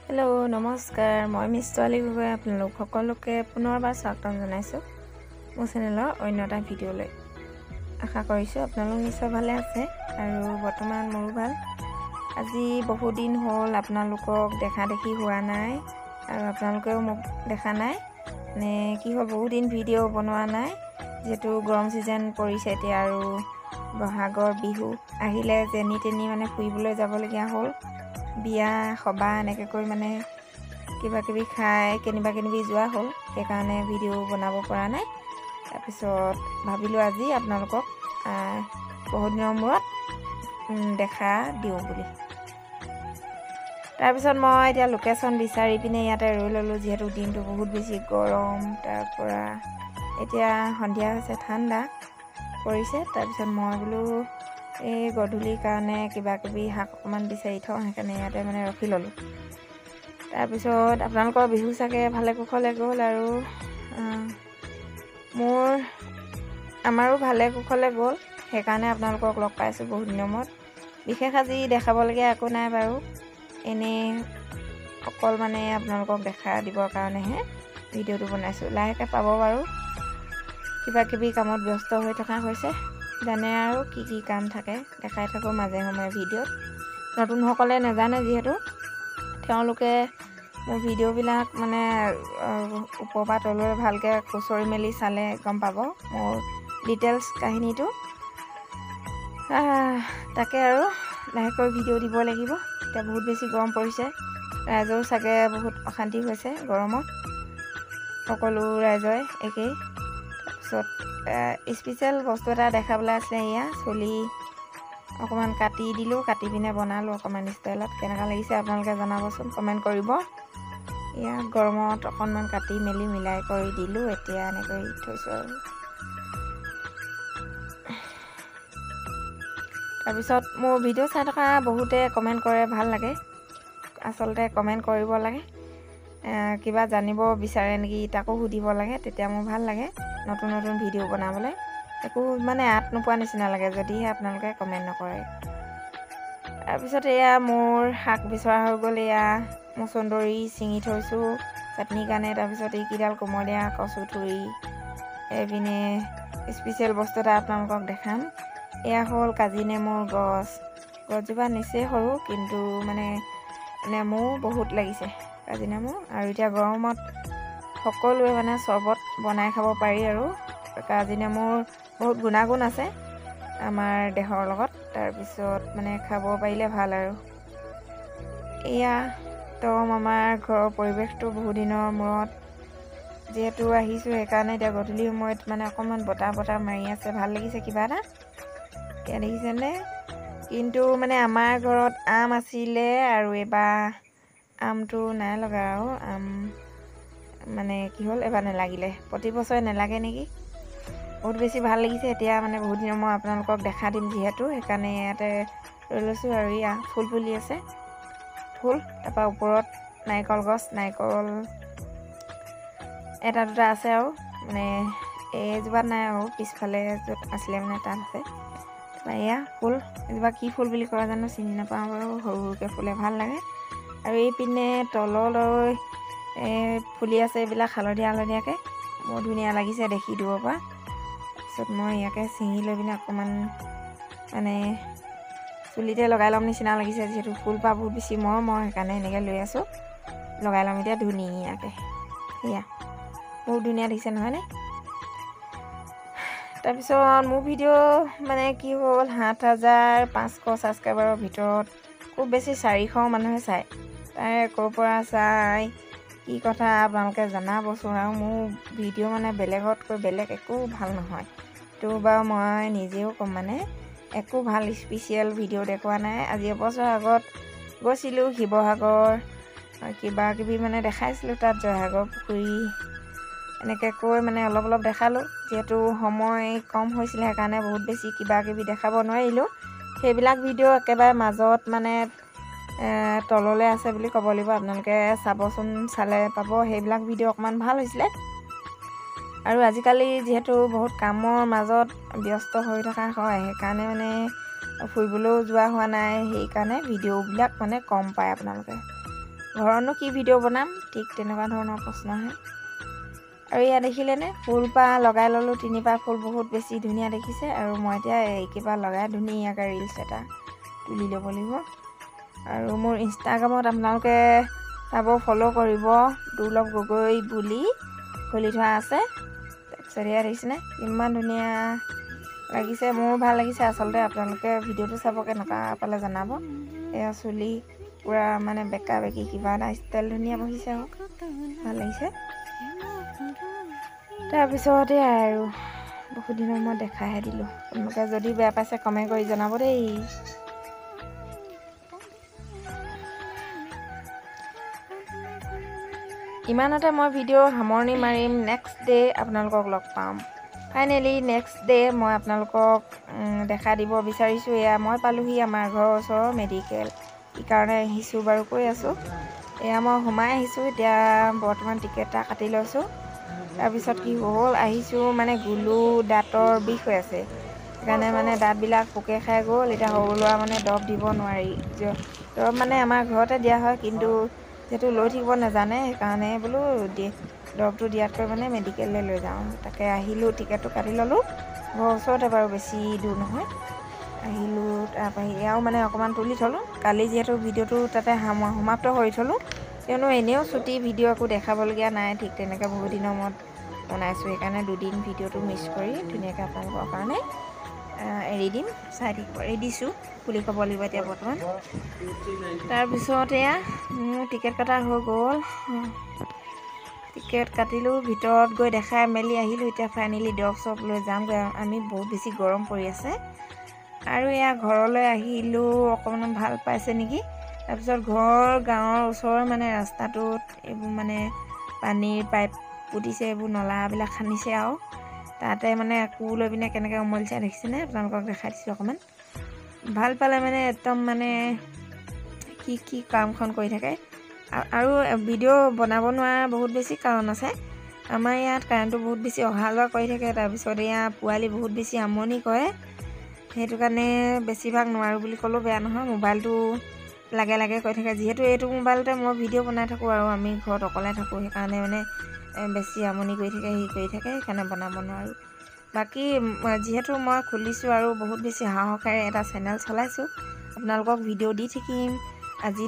Hello' নমস্কাৰ মই miss ছোৱালী গগৈ আপোনালোক সকলোকে পুনৰবাৰ স্বাগতম জনাইছোঁ মোৰ চেনেলৰ অন্য এটা ভিডিঅ'লৈ। আশা কৰিছোঁ আপোনালোক নিশ্চয় ভালে আছে আৰু বৰ্তমান মোৰো ভাল। আজি বহুত দিন হ'ল আপোনালোকক দেখা দেখি হোৱা নাই আৰু আপোনালোকেও মোক দেখা নাই, মানে কি হ'ল বহুত দিন ভিডিঅ' বনোৱা নাই, যিহেতু গৰম ছিজন পৰিছে এতিয়া আৰু বহাগৰ বিহু আহিলে যেনি তেনি মানে ফুৰিবলৈ যাবলগীয়া হ'ল। বিয়া সবাহ এনেকৈ কৰি মানে কিবা কিবি খাই কেনিবা যোৱা হ'ল, সেইকাৰণে ভিডিঅ' বনাব পৰা নাই। তাৰপিছত ভাবিলোঁ আজি আপোনালোকক বহুত দিনৰ মূৰত দেখা দিওঁ বুলি। তাৰপিছত মই এতিয়া লোকেশ্যন বিচাৰি পিনে ইয়াতে ৰৈ ল'লোঁ, যিহেতু দিনটো বহুত বেছি গৰম। তাৰপৰা এতিয়া সন্ধিয়া হৈছে, ঠাণ্ডা পৰিছে। তাৰপিছত মই বোলো এই গধূলিৰ কাৰণে কিবা কিবি শাক অকণমান বিচাৰি থওঁ, সেইকাৰণে ইয়াতে মানে ৰখি ল'লোঁ। তাৰপিছত আপোনালোকৰ বিহু চাগে ভালে কুশলে গ'ল আৰু আমাৰো ভালে কুশলে গ'ল, সেইকাৰণে আপোনালোকক লগ পাইছোঁ বহুত দিনৰ মূৰত। বিশেষ আজি দেখাবলগীয়া একো নাই বাৰু, এনেই অকল মানে আপোনালোকক দেখা দিবৰ কাৰণেহে ভিডিঅ'টো বনাইছোঁ। লাহেকৈ পাব বাৰু, কিবা কিবি কামত ব্যস্ত হৈ থকা হৈছে, জানে আৰু কি কি কাম থাকে, দেখাই থাকোঁ মাজে সময়ে ভিডিঅ'ত। নতুনসকলে নাজানে যিহেতু, তেওঁলোকে মোৰ ভিডিঅ'বিলাক মানে ওপৰৰ পৰা তললৈ ভালকৈ খুচৰি মেলি চালে গম পাব মোৰ ডিটেইলছ কাহিনীটো। তাকে আৰু লাহেকৈ ভিডিঅ' দিব লাগিব, এতিয়া বহুত বেছি গৰম পৰিছে। ৰাইজৰো চাগে বহুত অশান্তি হৈছে গৰমত, সকলো ৰাইজৰে একেই। তাৰপিছত স্পেচিয়েল বস্তু এটা দেখাবলৈ আছিলে, এয়া চুলি অকণমান কাটি দিলোঁ, কাটি পিনে বনালোঁ অকণমান ষ্টাইলত। কেনেকুৱা লাগিছে আপোনালোকে জনাবচোন, কমেণ্ট কৰিব। এয়া গৰমত অকণমান কাটি মেলি মিলাই কৰি দিলোঁ, এতিয়া এনেকৈ থৈছোঁ আৰু। তাৰপিছত মোৰ ভিডিঅ' চাই থকা বহুতে কমেণ্ট কৰে, ভাল লাগে। আচলতে কমেণ্ট কৰিব লাগে, কিবা জানিব বিচাৰে নেকি তাকো সুধিব লাগে, তেতিয়া মোৰ ভাল লাগে নতুন নতুন ভিডিঅ' বনাবলৈ। একো মানে আঁত নোপোৱা নিচিনা লাগে যদিহে আপোনালোকে কমেণ্ট নকৰে। তাৰপিছত এয়া মোৰ শাক বিচৰা হৈ গ'ল, এয়া মচন্দৰী ছিঙি থৈছোঁ চাটনিৰ কাৰণে। তাৰপিছত এইকেইডাল কোমলীয়া কচু থুৰি, এইপিনে স্পেচিয়েল বস্তু এটা আপোনালোকক দেখাম। এয়া হ'ল কাজি নেমুৰ গছজোপা নিচেই সৰু, কিন্তু মানে নেমু বহুত লাগিছে, কাজি নেমু। আৰু এতিয়া গৰমত সকলোৱে মানে চৰ্বত বনাই খাব পাৰি আৰু কাজি নেমুৰ বহুত গুণাগুণ আছে আমাৰ দেহৰ লগত। তাৰপিছত মানে খাব পাৰিলে ভাল আৰু। এয়া একদম আমাৰ ঘৰৰ পৰিৱেশটো বহুত দিনৰ মূৰত যিহেতু আহিছোঁ, সেইকাৰণে এতিয়া গধূলি সময়ত মানে অকণমান বতাহ মাৰি আছে, ভাল লাগিছে কিবা এটা। এতিয়া দেখিছেনে? কিন্তু মানে আমাৰ ঘৰত আম আছিলে আৰু এইবাৰ আমটো নাই লগা আৰু আম মানে কি হ'ল, এবাৰ নেলাগিলে। প্ৰতি বছৰে নেলাগে নেকি। বহুত বেছি ভাল লাগিছে এতিয়া, মানে বহুত দিনৰ মই আপোনালোকক দেখা দিম যিহেতু, সেইকাৰণে ইয়াতে ৰৈ লৈছোঁ। আৰু এয়া ফুল ফুলি আছে, ফুল। তাৰপৰা ওপৰত নাৰিকল গছ, নাৰিকল এটা দুটা আছে আৰু, মানে এইজোপাত নাই আৰু পিছফালে য'ত আছিলে মানে তাত আছে। তাৰপৰা এয়া ফুল, এজোপা কি ফুল বুলি কয় জানো, চিনি নাপাওঁ বাৰু, সৰু সৰুকৈ ফুলে ভাল লাগে। আৰু এইপিনে তললৈ ফুলি আছে এইবিলাক হালধীয়াকৈ, বৰ ধুনীয়া লাগিছে দেখি দূৰৰ পৰা। তাৰপিছত মই ইয়াকে ছিঙি লৈ পিনে অকণমান মানে চুলিতে লগাই ল'ম নিচিনা লাগিছে, যিহেতু ফুলপাহ বহুত বেছি মৰম, মই সেইকাৰণে এনেকৈ লৈ আছোঁ, লগাই ল'ম এতিয়া ধুনীয়াকৈ। এয়া বহুত ধুনীয়া দেখিছে নহয়নে? তাৰপিছত মোৰ ভিডিঅ' মানে কি হ'ল, ৭,৫০০ ছাবস্ক্ৰাইবাৰৰ ভিতৰত খুব বেছি 400 মানুহে চায়। তাৰে ক'ৰ পৰা চাই কি কথা আপোনালোকে জনাবচোন। আৰু মোৰ ভিডিঅ' মানে বেলেগতকৈ বেলেগ একো ভাল নহয়, তো বাৰু মই নিজেও ক'ম, মানে একো ভাল স্পেচিয়েল ভিডিঅ' দেখুওৱা নাই। আজি এবছৰ আগত গৈছিলোঁ শিৱসাগৰ, কিবা কিবি মানে দেখাইছিলোঁ তাত, জয়সাগৰ পুখুৰী এনেকৈ কৈ মানে অলপ দেখালোঁ। যিহেতু সময় কম হৈছিলে, সেইকাৰণে বহুত বেছি কিবা কিবি দেখাব নোৱাৰিলোঁ। সেইবিলাক ভিডিঅ' একেবাৰে মাজত মানে তললৈ আছে বুলি ক'ব লাগিব, আপোনালোকে চাবচোন, চালে পাব। সেইবিলাক ভিডিঅ' অকণমান ভাল হৈছিলে। আৰু আজিকালি যিহেতু বহুত কামৰ মাজত ব্যস্ত হৈ থকা হয়, সেইকাৰণে মানে ফুৰিবলৈও যোৱা হোৱা নাই, সেইকাৰণে ভিডিঅ'বিলাক মানে কম পায় আপোনালোকে। ঘৰতনো কি ভিডিঅ' বনাম, ঠিক তেনেকুৱা ধৰণৰ প্ৰশ্ন আহে। আৰু ইয়াত দেখিলেনে ফুলপাহ লগাই ল'লোঁ, 3পাহ ফুল বহুত বেছি ধুনীয়া দেখিছে। আৰু মই এতিয়া এইকেইপাহ লগাই ধুনীয়াকৈ ৰিলছ এটা তুলি ল'ব লাগিব। আৰু মোৰ ইনষ্টাগ্ৰামত আপোনালোকে চাব, ফ'ল' কৰিব, দুৰ্লভ গগৈ বুলি খুলি থোৱা আছে। তাৰপিছত ইয়াত দেখিছেনে ইমান ধুনীয়া লাগিছে, মোৰো ভাল লাগিছে আচলতে। আপোনালোকে ভিডিঅ'টো চাব, কেনেকুৱা পালে জনাব। এয়া চুলি পূৰা মানে বেকা বেকি কিবা এটা ষ্টাইল ধুনীয়া বহিছে, আৰু ভাল লাগিছে। তাৰপিছতে আৰু বহুত দিনৰ মই দেখাহে দিলোঁ। আপোনালোকে যদি বেয়া পাইছে কমেণ্ট কৰি জনাব দেই। ইমানতে মই ভিডিঅ' সামৰণি মাৰিম। নেক্সট ডে আপোনালোকক লগ পাম। ফাইনেলি নেক্সট ডে মই আপোনালোকক দেখা দিব বিচাৰিছোঁ। এয়া মই পালোহি আমাৰ ঘৰৰ ওচৰৰ মেডিকেল। কি কাৰণে আহিছোঁ বাৰু কৈ আছোঁ। এয়া মই সোমাই আহিছোঁ, এতিয়া বৰ্তমান টিকেট এটা কাটি লৈছোঁ। তাৰপিছত কি হ'ল, আহিছোঁ মানে গুলু দাঁতৰ বিষ হৈ আছে, সেইকাৰণে মানে দাঁতবিলাক পোকে খাই গ'ল। এতিয়া সৰু ল'ৰা মানে দৰৱ দিব নোৱাৰি, দৰৱ মানে আমাৰ ঘৰতে দিয়া হয়, কিন্তু যিহেতু লৈ থাকিব নাজানে, সেইকাৰণে বোলো দৰৱটো দিয়াতকৈ মানে মেডিকেললৈ লৈ যাওঁ। তাকে আহিলোঁ, টিকেটটো কাটি ল'লোঁ। ঘৰৰ ওচৰতে বাৰু, বেছি দূৰ নহয়। আহিলোঁ, তাৰপৰা এয়াও মানে অকণমান তুলি থ'লোঁ। কালি যিহেতু ভিডিঅ'টো তাতে সমাপ্ত কৰি থ'লোঁ, কিয়নো এনেও ছুটি ভিডিঅ' একো দেখাবলগীয়া নাই, ঠিক তেনেকৈ বহুত দিনৰ মূৰত বনাইছোঁ। সেইকাৰণে দুদিন ভিডিঅ'টো মিছ কৰি ধুনীয়াকৈ আপোনালোকৰ কাৰণে এৰি দিম, চাই থাকিব। এৰি দিছোঁ খুলি ক'ব লাগিব এতিয়া বৰ্তমান। তাৰপিছত এয়া মোৰ টিকেট কটা হৈ গ'ল। টিকেট কাটিলোঁ, ভিতৰত গৈ দেখাই মেলি আহিলোঁ। এতিয়া ফাইনেলি দৰৱ চৰৱ লৈ যামগৈ। আমি বহুত বেছি গৰম পৰি আছে। আৰু এয়া ঘৰলৈ আহিলোঁ, অকণমান ভাল পাইছে নেকি। তাৰপিছত গাঁৱৰ ওচৰৰ মানে ৰাস্তাটোত এইবোৰ মানে পানীৰ পাইপ পুতিছে, এইবোৰ নলাবিলাক খান্দিছে, আৰু তাতে মানে কোৰ লৈ পিনে কেনেকৈ উমলিছে দেখিছেনে, আপোনালোকক দেখাই দিছোঁ অকণমান। ভাল পালে মানে একদম মানে কি কামখন কৰি থাকে। আৰু ভিডিঅ' বনাব নোৱাৰা বহুত বেছি কাৰণ আছে। আমাৰ ইয়াত কাৰেণ্টটো বহুত বেছি অহা যোৱা কৰি থাকে। তাৰপিছত এয়া পোৱালি বহুত বেছি আমনি কৰে, সেইটো কাৰণে বেছিভাগ নোৱাৰোঁ বুলি ক'লেও বেয়া নহয়। মোবাইলটো লাগে কৰি থাকে, যিহেতু এইটো মোবাইলতে মই ভিডিঅ' বনাই থাকোঁ আৰু আমি ঘৰত অকলে থাকোঁ, সেইকাৰণে মানে বেছি আমনি কৰি থাকে, সেইকাৰণে বনাব নোৱাৰোঁ। বাকী যিহেতু মই খুলিছোঁ আৰু বহুত বেছি সাহসেৰে এটা চেনেল চলাইছোঁ, আপোনালোকক ভিডিঅ' দি থাকিম। আজিলৈ